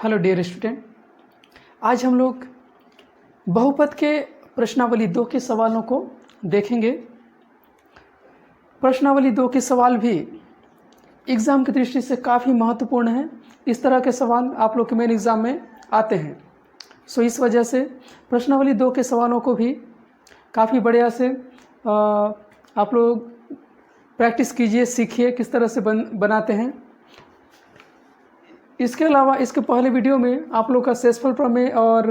Hello dear student, आज हम लोग बहुपद के प्रश्नावली 2 के सवालों को देखेंगे। प्रश्नावली 2 के सवाल भी एग्ज़ाम की दृष्टि से काफ़ी महत्वपूर्ण हैं। इस तरह के सवाल आप लोग के मेन एग्ज़ाम में आते हैं। सो इस वजह से प्रश्नावली 2 के सवालों को भी काफ़ी बढ़िया से आप लोग प्रैक्टिस कीजिए, सीखिए किस तरह से बनाते हैं। इसके अलावा इसके पहले वीडियो में आप लोग का शेषफल प्रमेय और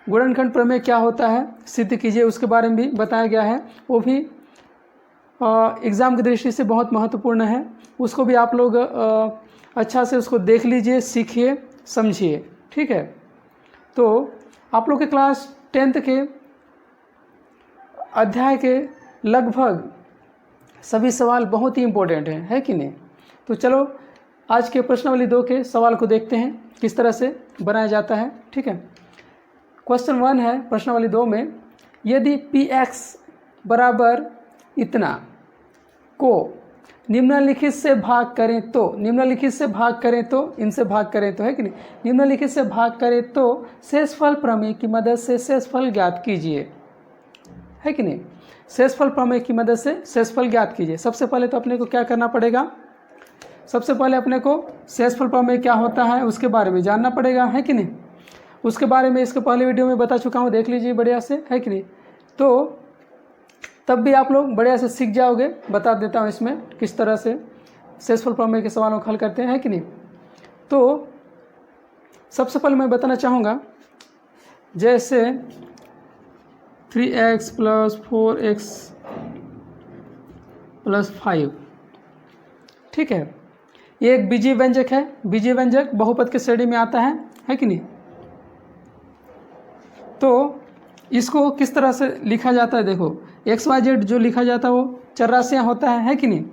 गुणनखंड प्रमेय क्या होता है सिद्ध कीजिए, उसके बारे में भी बताया गया है। वो भी एग्ज़ाम की दृष्टि से बहुत महत्वपूर्ण है। उसको भी आप लोग अच्छा से उसको देख लीजिए, सीखिए, समझिए। ठीक है, तो आप लोग के क्लास 10th के अध्याय के लगभग सभी सवाल बहुत ही इम्पोर्टेंट हैं, है कि नहीं। तो चलो आज के प्रश्नावली 2 के सवाल को देखते हैं किस तरह से बनाया जाता है। ठीक है, क्वेश्चन 1 है प्रश्नावली 2 में, यदि px बराबर इतना को निम्नलिखित से भाग करें तो, निम्नलिखित से भाग करें तो, इनसे भाग करें तो, है कि नहीं, निम्नलिखित से भाग करें तो शेषफल प्रमेय की मदद से शेषफल ज्ञात कीजिए, है कि नहीं। शेषफल प्रमेय की मदद से शेषफल ज्ञात कीजिए। सबसे पहले तो अपने को क्या करना पड़ेगा, सबसे पहले अपने को शेषफल प्रमेय क्या होता है उसके बारे में जानना पड़ेगा, है कि नहीं। उसके बारे में इसके पहले वीडियो में बता चुका हूँ, देख लीजिए बढ़िया से, है कि नहीं। तो तब भी आप लोग बढ़िया से सीख जाओगे। बता देता हूँ इसमें किस तरह से शेषफल प्रमेय के सवालों को हल करते हैं, है कि नहीं। तो सबसे पहले मैं बताना चाहूँगा, जैसे 3x + 4x + 5, ठीक है, ये एक बीजीय व्यंजक है। बीजीय व्यंजक बहुपद के श्रेणी में आता है कि नहीं। तो इसको किस तरह से लिखा जाता है, देखो XYZ जो लिखा जाता है वो चरराशियाँ होता है कि नहीं।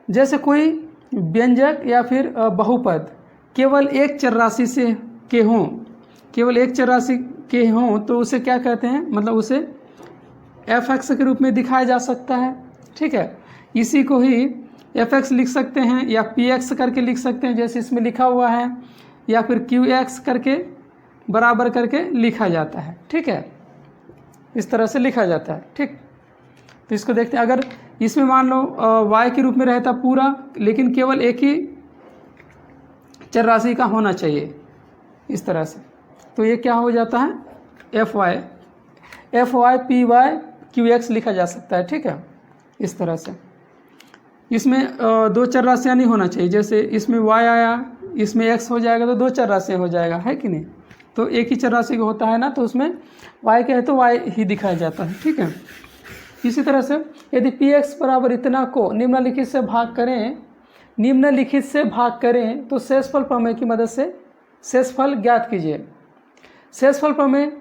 जैसे कोई व्यंजक या फिर बहुपद केवल एक चरराशि से के हों, केवल एक चरराशि के हों तो उसे क्या कहते हैं, मतलब उसे fx के रूप में दिखाया जा सकता है। ठीक है, इसी को ही fx लिख सकते हैं या px करके लिख सकते हैं जैसे इसमें लिखा हुआ है, या फिर qx करके बराबर करके लिखा जाता है। ठीक है, इस तरह से लिखा जाता है। ठीक, तो इसको देखते हैं। अगर इसमें मान लो y के रूप में रहता पूरा, लेकिन केवल एक ही चरराशि का होना चाहिए इस तरह से, तो ये क्या हो जाता है fy py qx लिखा जा सकता है। ठीक है, इस तरह से इसमें दो चरराशियाँ नहीं होना चाहिए। जैसे इसमें y आया, इसमें x हो जाएगा तो दो चरराशियाँ हो जाएगा, है कि नहीं। तो एक ही चरराशि का होता है ना, तो उसमें y के है तो y ही दिखाया जाता है। ठीक है, इसी तरह से यदि px बराबर इतना को निम्नलिखित से भाग करें, निम्नलिखित से भाग करें तो शेषफल प्रमेय की मदद से शेषफल ज्ञात कीजिए। शेषफल प्रमेय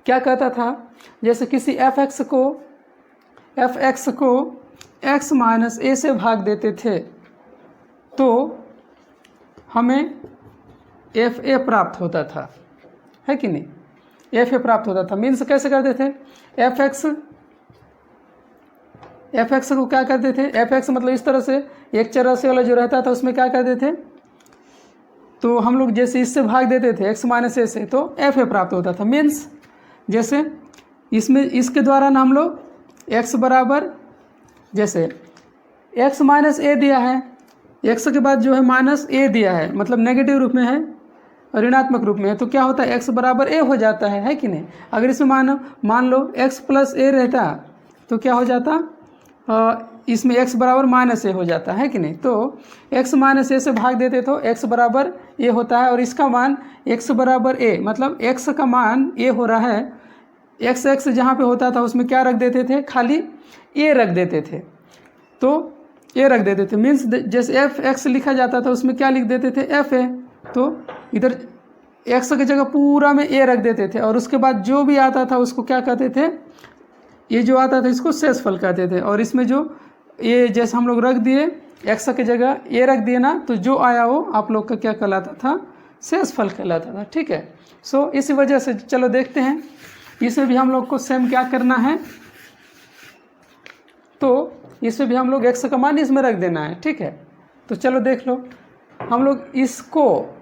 क्या कहता था, जैसे किसी fx को x - a से भाग देते थे तो हमें fa प्राप्त होता था, है कि नहीं। fa प्राप्त होता था, मीन्स कैसे करते थे, fx को क्या करते थे, fx मतलब इस तरह से एक चरराशि वाला जो रहता था उसमें क्या करते थे, तो हम लोग जैसे इससे भाग देते थे x - a से तो fa प्राप्त होता था। मीन्स जैसे इसमें इसके द्वारा ना हम लोग x बराबर, जैसे x - a दिया है, x के बाद जो है -a दिया है, मतलब नेगेटिव रूप में है, ऋणात्मक रूप में है, तो क्या होता है x बराबर a हो जाता है कि नहीं। अगर इसमें मान लो x + a रहता तो क्या हो जाता, इसमें x बराबर -a हो जाता है कि नहीं। तो x - a से भाग देते तो x बराबर a होता है, और इसका मान x बराबर a, मतलब x का मान a हो रहा है। x जहाँ पे होता था उसमें क्या रख देते थे, खाली a रख देते थे, तो a रख देते थे। मीन्स जैसे fx लिखा जाता था उसमें क्या लिख देते थे, fa, तो इधर x की जगह पूरा में a रख देते थे, और उसके बाद जो भी आता था उसको क्या कहते थे, ये जो आता था इसको शेषफल कहते थे। और इसमें जो ये जैसे हम लोग रख दिए x की जगह a रख दिए ना, तो जो आया वो आप लोग का क्या कहलाता था, शेषफल कहलाता था। ठीक है, सो इसी वजह से चलो देखते हैं इसमें भी हम लोग को सेम क्या करना है, तो इसमें भी हम लोग x का मान इसमें रख देना है। ठीक है, तो चलो देख लो, हम लोग इसको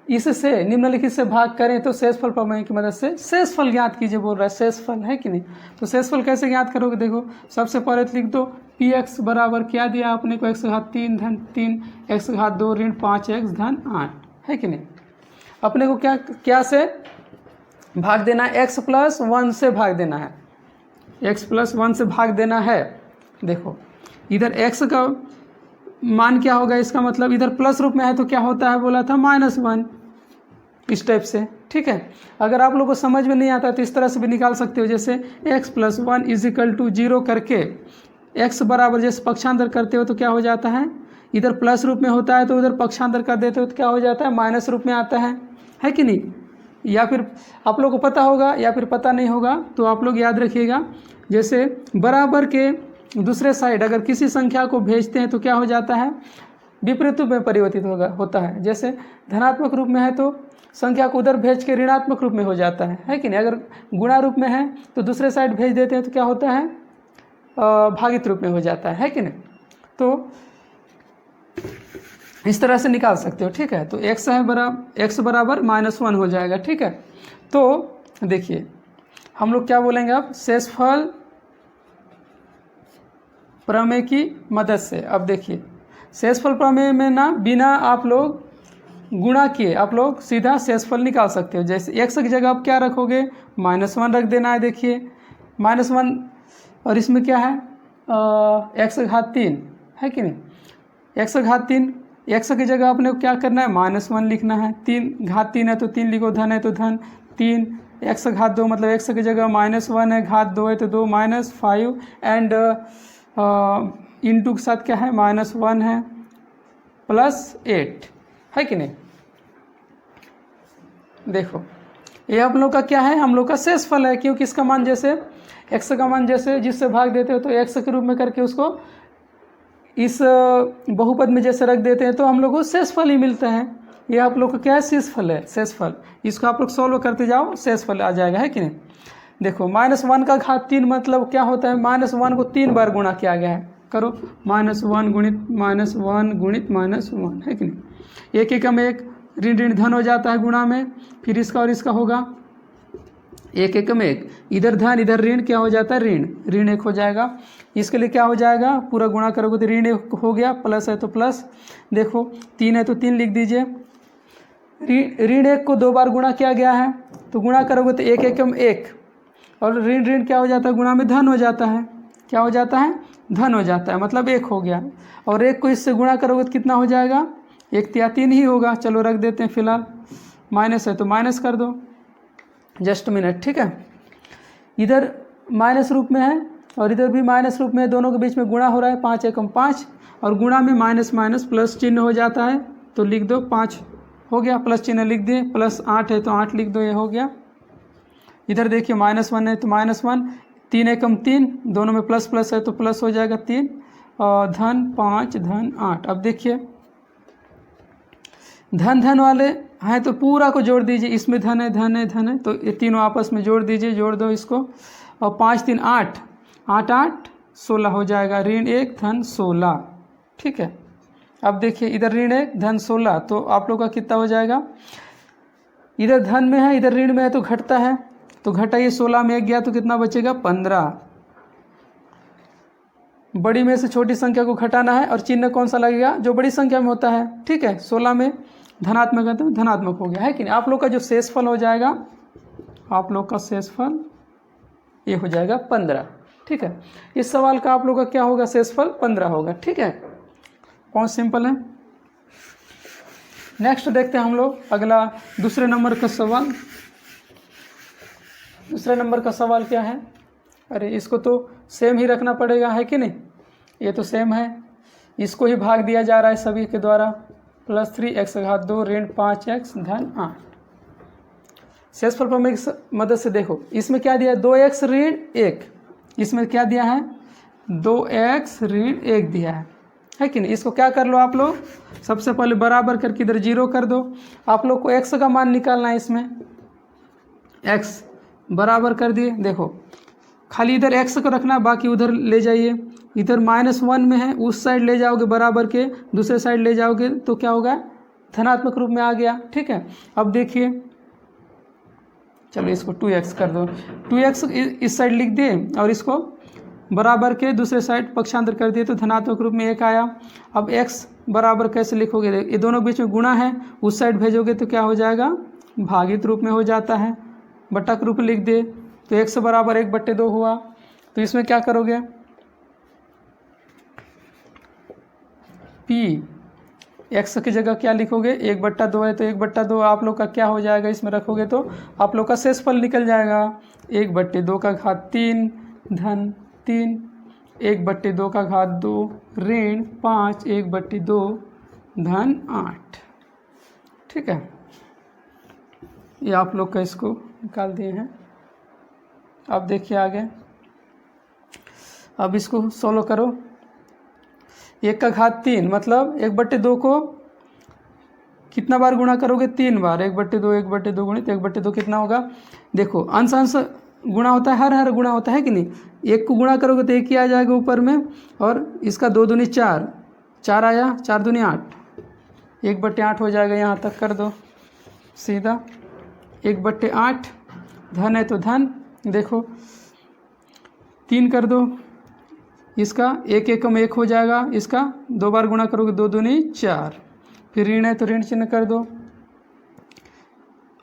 इससे निम्नलिखित से भाग करें तो शेषफल प्रमेय की मदद से शेषफल ज्ञात कीजिए बोल रहा है, शेषफल है कि नहीं। तो शेषफल कैसे ज्ञात करोगे, देखो सबसे पहले तो लिख दो पी एक्स बराबर क्या दिया आपने को, x घात 3 धन 3 x घात 2 ऋण 5x धन 8 है कि नहीं। अपने को क्या से भाग देना है, x प्लस 1 से भाग देना है, x प्लस 1 से भाग देना है। देखो इधर x का मान क्या होगा, इसका मतलब इधर प्लस रूप में है तो क्या होता है बोला था -1, इस टाइप से, ठीक है। अगर आप लोगों को समझ में नहीं आता तो इस तरह से भी निकाल सकते हो, जैसे x प्लस 1 इजिकल टू 0 करके x बराबर जैसे पक्षांतर करते हो तो क्या हो जाता है, इधर प्लस रूप में होता है तो उधर पक्षांतर कर देते हो तो क्या हो जाता है, माइनस रूप में आता है कि नहीं। या फिर आप लोग को पता होगा या फिर पता नहीं होगा तो आप लोग याद रखिएगा, जैसे बराबर के दूसरे साइड अगर किसी संख्या को भेजते हैं तो क्या हो जाता है, विपरीत रूप में परिवर्तित होता है। जैसे धनात्मक रूप में है तो संख्या को उधर भेज के ऋणात्मक रूप में हो जाता है कि नहीं। अगर गुणा रूप में है तो दूसरे साइड भेज देते हैं तो क्या होता है, भागित रूप में हो जाता है कि नहीं। तो इस तरह से निकाल सकते हो, ठीक है। तो x बराबर -1 हो जाएगा, ठीक है। तो देखिए हम लोग क्या बोलेंगे अब, शेषफल प्रमेय की मदद से। अब देखिए शेषफल प्रमेय में ना बिना आप लोग गुणा किए आप लोग सीधा शेषफल निकाल सकते हो। जैसे x की जगह आप क्या रखोगे, -1 रख देना है। देखिए -1 और इसमें क्या है, x घात 3 है कि नहीं। x घात 3, x की जगह आपने क्या करना है, -1 लिखना है। 3 घात 3 है तो 3 लिखो, धन है तो धन 3, x घात 2 मतलब x की जगह -1 है, घात 2 है तो 2 -5 एंड इनटू के साथ क्या है, -1 है +8 है कि नहीं। देखो ये आप लोग का क्या है, हम लोग का शेषफल है, क्योंकि इसका मान जैसे x का मान जैसे जिससे भाग देते हो तो x के रूप में करके उसको इस बहुपद में जैसे रख देते हैं तो हम लोग को शेषफल ही मिलता है। ये आप लोग का क्या है, शेषफल है, शेषफल। इसको आप लोग सॉल्व करते जाओ, शेषफल आ जाएगा है कि नहीं। देखो -1 का घात 3 मतलब क्या होता है, -1 को 3 बार गुणा किया गया है। करो -1 गुणित -1 गुणित -1 है कि नहीं। एक एकम एक, ऋण ऋण धन हो जाता है गुणा में, फिर इसका और इसका होगा एक एकम एक, इधर धन इधर ऋण क्या हो जाता है, ऋण 1 हो जाएगा। इसके लिए क्या हो जाएगा, पूरा गुणा करोगे तो ऋण 1 हो गया, प्लस है तो प्लस। देखो 3 है तो 3 लिख दीजिए। ऋण 1 को 2 बार गुणा किया गया है तो गुणा करोगे तो एक एकम एक, और ऋण ऋण क्या हो जाता है, गुणा में धन हो जाता है। क्या हो जाता है, धन हो जाता है, मतलब 1 हो गया। और 1 को इससे गुणा करोगे तो कितना हो जाएगा, 1 या 3 ही होगा। चलो रख देते हैं फिलहाल, माइनस है तो माइनस कर दो, जस्ट मिनट, ठीक है। इधर माइनस रूप में है और इधर भी माइनस रूप में है, दोनों के बीच में गुणा हो रहा है, 5 एकम 5, और गुणा में माइनस माइनस प्लस चिन्ह हो जाता है तो लिख दो 5 हो गया, प्लस चिन्ह लिख दिए, +8 है तो 8 लिख दो, ये हो गया। इधर देखिए -1 है तो -1, 3 एकम 3, दोनों में प्लस प्लस है तो प्लस हो जाएगा 3, और धन 5 धन 8। अब देखिए धन धन वाले हैं तो पूरा को जोड़ दीजिए, इसमें धन है धन है धन है तो ये तीनों आपस में जोड़ दीजिए, जोड़ दो इसको, और 5 3 8, 8 8 16 हो जाएगा, ऋण 1 धन 16, ठीक है। अब देखिए इधर ऋण 1 धन 16 तो आप लोग का कितना हो जाएगा, इधर धन में है इधर ऋण में है तो घटता है, तो घटाइए, 16 में 1 गया तो कितना बचेगा, 15। बड़ी में से छोटी संख्या को घटाना है और चिन्ह कौन सा लगेगा, जो बड़ी संख्या में होता है, ठीक है। 16 में धनात्मक है तो धनात्मक हो गया, है कि नहीं। आप लोग का जो शेषफल हो जाएगा, आप लोग का शेषफल ये हो जाएगा 15, ठीक है। इस सवाल का आप लोग का क्या होगा, शेषफल 15 होगा, ठीक है। बहुत सिंपल है। नेक्स्ट देखते हैं हम लोग अगला दूसरे नंबर का सवाल। दूसरे नंबर का सवाल क्या है, अरे इसको तो सेम ही रखना पड़ेगा, है कि नहीं। ये तो सेम है, इसको ही भाग दिया जा रहा है सभी के द्वारा, +3 x घात 2 ऋण 5x धन 8। शेषफल प्रमेय की मदद से देखो इसमें क्या दिया है, 2x ऋण 1, इसमें क्या दिया है, 2x ऋण 1 दिया है कि नहीं। इसको क्या कर लो आप लोग, सबसे पहले बराबर करके इधर 0 कर दो। आप लोग को x का मान निकालना है, इसमें x बराबर कर दिए। देखो खाली इधर x को रखना, बाकी उधर ले जाइए, इधर -1 में है, उस साइड ले जाओगे बराबर के, दूसरे साइड ले जाओगे तो क्या होगा, धनात्मक रूप में आ गया। ठीक है, अब देखिए, चलो इसको 2x कर दो, 2x इस साइड लिख दिए और इसको बराबर के दूसरे साइड पक्षांतर कर दिए तो धनात्मक रूप में 1 आया। अब x बराबर कैसे लिखोगे, ये दोनों बीच में गुणा है, उस साइड भेजोगे तो क्या हो जाएगा, भागित रूप में हो जाता है, बट्टा के रूप में लिख दे तो x बराबर 1/2 हुआ। तो इसमें क्या करोगे, p x की जगह क्या लिखोगे, 1/2 है तो 1/2 आप लोग का क्या हो जाएगा, इसमें रखोगे तो आप लोग का शेषफल निकल जाएगा, 1/2 का घात 3 धन 3, 1/2 का घात 2 ऋण 5, 1/2 धन 8। ठीक है, ये आप लोग का इसको निकाल दिए हैं। अब देखिए आगे, अब इसको सोल्व करो, 1 का घात 3 मतलब 1/2 को कितना बार गुणा करोगे, 3 बार, 1/2 1/2 गुणित 1/2 कितना होगा, देखो अंश अंश गुणा होता है, हर गुणा होता है कि नहीं, 1 को गुणा करोगे तो 1 ही आ जाएगा ऊपर में, और इसका 2 दूनी 4, 4 आया, 4 दूनी 8, 1/8 हो जाएगा, यहाँ तक कर दो सीधा, 1/8 धन है तो धन, देखो 3 कर दो, इसका 1 एकम 1 हो जाएगा, इसका 2 बार गुणा करोगे 2 दूनी 4, फिर ऋण है तो ऋण चिन्ह कर दो,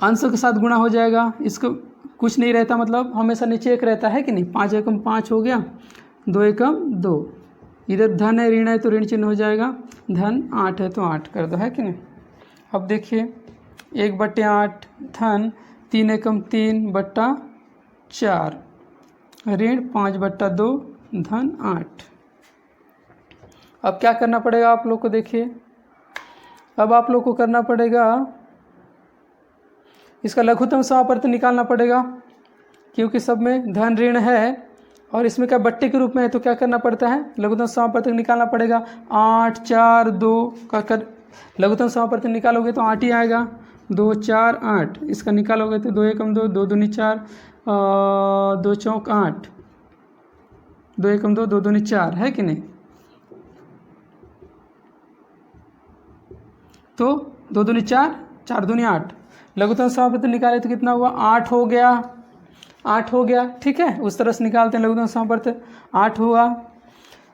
अंश के साथ गुणा हो जाएगा, इसको कुछ नहीं रहता मतलब हमेशा नीचे 1 रहता है कि नहीं, 5 एकम 5 हो गया, 2 एकम 2, इधर धन है ऋण है तो ऋण चिन्ह हो जाएगा, धन 8 है तो 8 कर दो, है कि नहीं। अब देखिए 1/8 धन 3 एकम 3/4 ऋण 5/2 धन 8। अब क्या करना पड़ेगा आप लोग को, देखिए अब आप लोग को करना पड़ेगा, इसका लघुत्तम समापवर्त निकालना पड़ेगा, क्योंकि सब में धन ऋण है और इसमें क्या बट्टे के रूप में है, तो क्या करना पड़ता है, लघुत्तम समापवर्त निकालना पड़ेगा। 8 4 2 का कर लघुत्तम समापवर्त निकालोगे तो 8 ही आएगा, 2 4 8, इसका निकालोगे तो 2 एकम 2, 2 दूनी 4, 2 चौक 8, 2 एकम 2, 2 दूनी 4, है कि नहीं। तो 2 दूनी 4, 4 दूनी 8, लघुत्तम समापवर्त निकाले तो कितना हुआ, 8 हो गया, 8 हो गया। ठीक है, उस तरह से निकालते हैं लघुत्तम समापवर्त, 8 हुआ।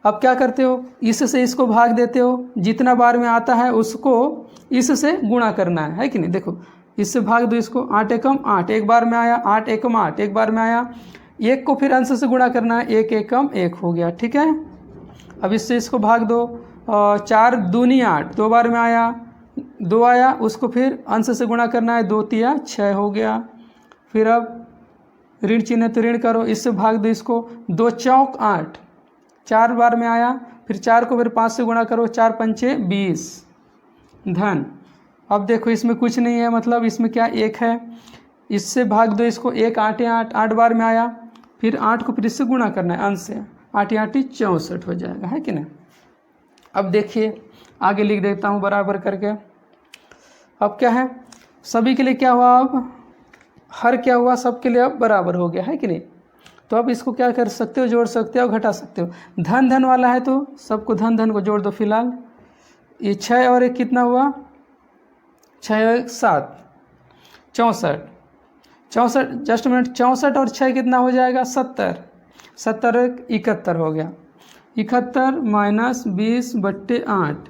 अब क्या करते हो, इससे इसको भाग देते हो, जितना बार में आता है उसको इससे गुणा करना है कि नहीं। देखो इससे भाग दो इसको, 8 एकम 8 एक बार में आया, 8 एकम 8 एक बार में आया, 1 को फिर अंश से गुणा करना है, 1 एकम 1 हो गया। ठीक है, अब इससे इसको भाग दो, 4 दूनी 8 2 बार में आया, 2 आया, उसको फिर अंश से गुणा करना है, 2 तिया 6 हो गया। फिर अब ऋण चिन्ह तो ऋण करो, इससे भाग दो इसको, 2 चौक 8 4 बार में आया, फिर 4 को फिर 5 से गुणा करो, 4 पंचे 20 धन। अब देखो इसमें कुछ नहीं है, मतलब इसमें क्या 1 है, इससे भाग दो इसको, 1 8 8 8 बार में आया, फिर 8 को फिर इससे गुणा करना है अंश से, 8 8 64 हो जाएगा, है कि नहीं। अब देखिए आगे लिख देता हूँ बराबर करके। अब क्या है, सभी के लिए क्या हुआ, अब हर क्या हुआ, सब के लिए अब बराबर हो गया, है कि नहीं। तो अब इसको क्या कर सकते हो, जोड़ सकते हो, घटा सकते हो। धन धन वाला है तो सबको धन धन को जोड़ दो फिलहाल। ये 6 और 1 कितना हुआ, 6 और 1 7 64 64, जस्ट मिनट, 64 और 6 कितना हो जाएगा, 70 70 और 1 71 हो गया। 71 माइनस 20/8,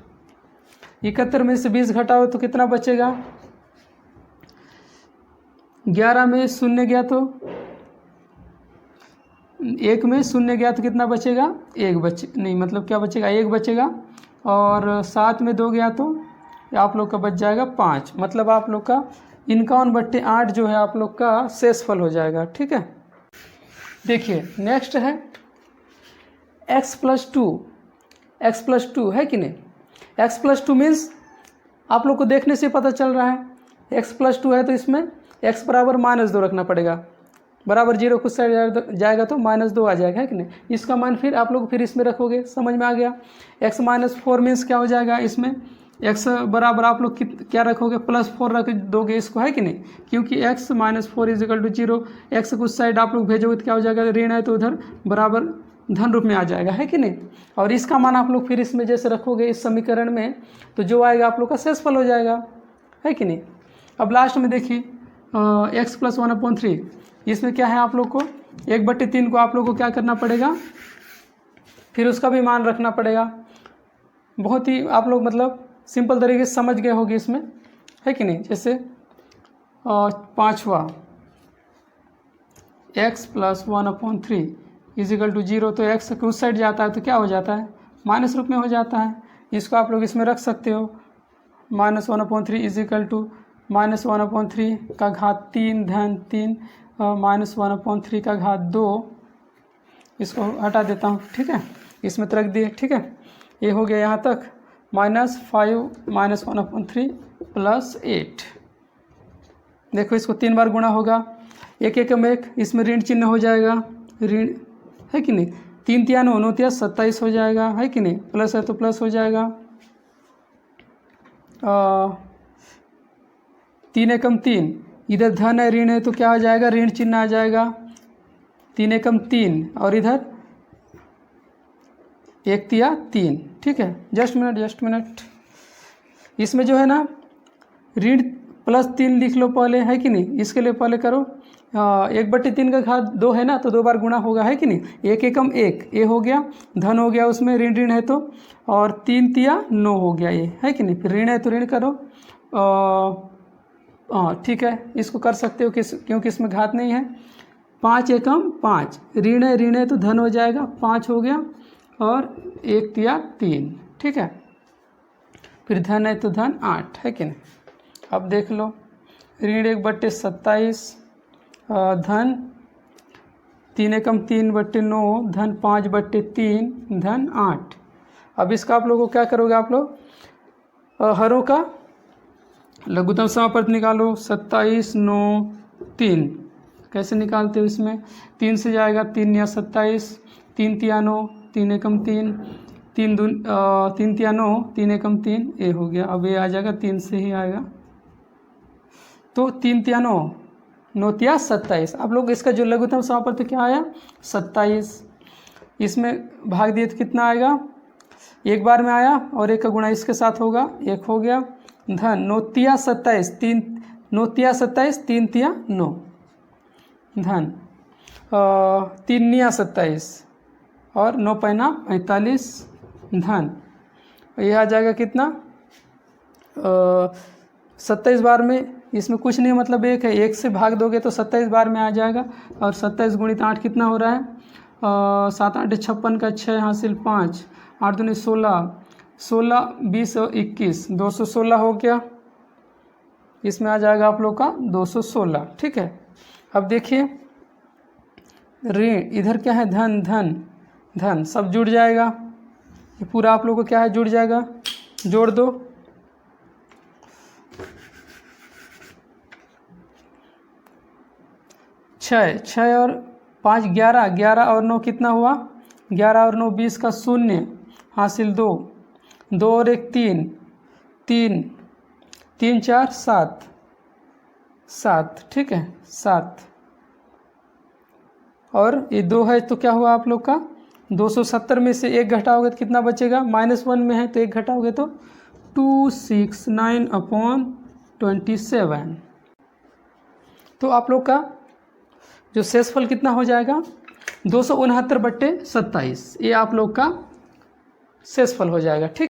71 में से 20 घटाओ तो कितना बचेगा, 11 में 0 गया तो 1 में 0 गया तो कितना बचेगा, 1 बचे नहीं, मतलब क्या बचेगा, 1 बचेगा, और 7 में 2 गया तो आप लोग का बच जाएगा 5, मतलब आप लोग का 51/8 जो है आप लोग का शेषफल हो जाएगा। ठीक है, देखिए नेक्स्ट है x + 2, x + 2 है कि नहीं। x + 2 मीन्स आप लोग को देखने से पता चल रहा है, x + 2 है तो इसमें x बराबर -2 रखना पड़ेगा, बराबर 0 कुछ साइड जाएगा तो -2 आ जाएगा, है कि नहीं। इसका मान फिर आप लोग फिर इसमें रखोगे, समझ में आ गया। x - 4 मीन्स क्या हो जाएगा, इसमें x बराबर आप लोग क्या रखोगे, +4 रख दोगे इसको, है कि नहीं, क्योंकि x - 4 = 0, x कुछ साइड आप लोग भेजोगे तो क्या हो जाएगा, ऋण है तो उधर बराबर धन रूप में आ जाएगा, है कि नहीं। और इसका मान आप लोग फिर इसमें जैसे रखोगे इस समीकरण में, तो जो आएगा आप लोग का शेषफल हो जाएगा, है कि नहीं। अब लास्ट में देखिए x + 1/3, इसमें क्या है आप लोग को 1/3 को आप लोग को क्या करना पड़ेगा, फिर उसका भी मान रखना पड़ेगा। बहुत ही आप लोग मतलब सिंपल तरीके से समझ गए होंगे इसमें, है कि नहीं। जैसे 5वां x + 1/3 = 0, तो x उस साइड जाता है तो क्या हो जाता है, माइनस रूप में हो जाता है। इसको आप लोग इसमें रख सकते हो, -1/3 = -1/3 का घात 3 धन 3 -1/3 का घात 2, इसको हटा देता हूँ, ठीक है, इसमें तो रख दिए, ठीक है। ये हो गया यहाँ तक, -5 -1/3 + 8। देखो इसको 3 बार गुणा होगा, एक एक में एक, इसमें ऋण चिन्ह हो जाएगा, ऋण, है कि नहीं। 3 × 9 = 27 हो जाएगा, है कि नहीं, प्लस है तो प्लस हो जाएगा। 3 × 3, इधर धन है ऋण है तो क्या हो जाएगा, ऋण चिन्ह आ जाएगा। 3 × 3 और इधर 1 × 3, ठीक है। जस्ट मिनट, इसमें जो है ना ऋण +3 लिख लो पहले, है कि नहीं। इसके लिए पहले करो 1/3 का घात 2 है ना, तो 2 बार गुणा होगा, है कि नहीं। 1 × 1 ये हो गया, धन हो गया, उसमें ऋण है तो, और 3 × 9 हो गया ये, है कि नहीं। फिर ऋण है तो ऋण करो, ठीक है, इसको कर सकते हो क्योंकि इसमें घात नहीं है। 5 × 5, ऋण है तो धन हो जाएगा, 5 हो गया, और 1 × 3, ठीक है। फिर धन है तो धन 8, है कि नहीं। अब देख लो, ऋण 1/27 धन 3 × 3/9 धन 5/3 धन 8। अब इसका आप लोगों को क्या करोगे, आप लोग हरों का लघुत्तम समापवर्त निकालो। 27 9 3 कैसे निकालते हो, इसमें 3 से जाएगा, 3 × 27, 3 × 9, 3 × 3, 3 × 9, 3 × 3, ये हो गया। अब ये आ जाएगा, 3 से ही आएगा, तो 3 × 9 9 × 27। आप लोग इसका जो लघुत्तम समापवर्त क्या आया, 27। इसमें भाग दिए तो कितना आएगा, एक बार में आया, और एक का गुणा इसके साथ होगा, 1 हो गया, धन 9 × 27, 3 9 × 27, 3 × 9 धन 3 × 27 और 9 × 5 = 45 धन, यह आ जाएगा कितना, 27 बार में। इसमें कुछ नहीं, मतलब 1 है, 1 से भाग दोगे तो 27 बार में आ जाएगा। और 27 × 8 कितना हो रहा है, 7 8 56 का 6 हासिल 5, 8 दूनी 16, 16 20 और 21, 216 हो गया। इसमें आ जाएगा आप लोग का 216, ठीक है। अब देखिए ऋण, इधर क्या है, धन धन धन, सब जुड़ जाएगा, ये पूरा आप लोग को क्या है, जुड़ जाएगा, जोड़ दो। 6 और 5 11, 11 और 9 कितना हुआ, 11 और 9 20 का 0 हासिल 2, 2 और 1 3, 3 3 4 7 7, ठीक है, 7। और ये 2 है तो क्या हुआ आप लोग का, 270 में से 1 घटाओगे तो कितना बचेगा, -1 में है तो 1 घटाओगे तो 269/27। तो आप लोग का जो शेषफल कितना हो जाएगा, 269/27, ये आप लोग का शेषफल हो जाएगा, ठीक।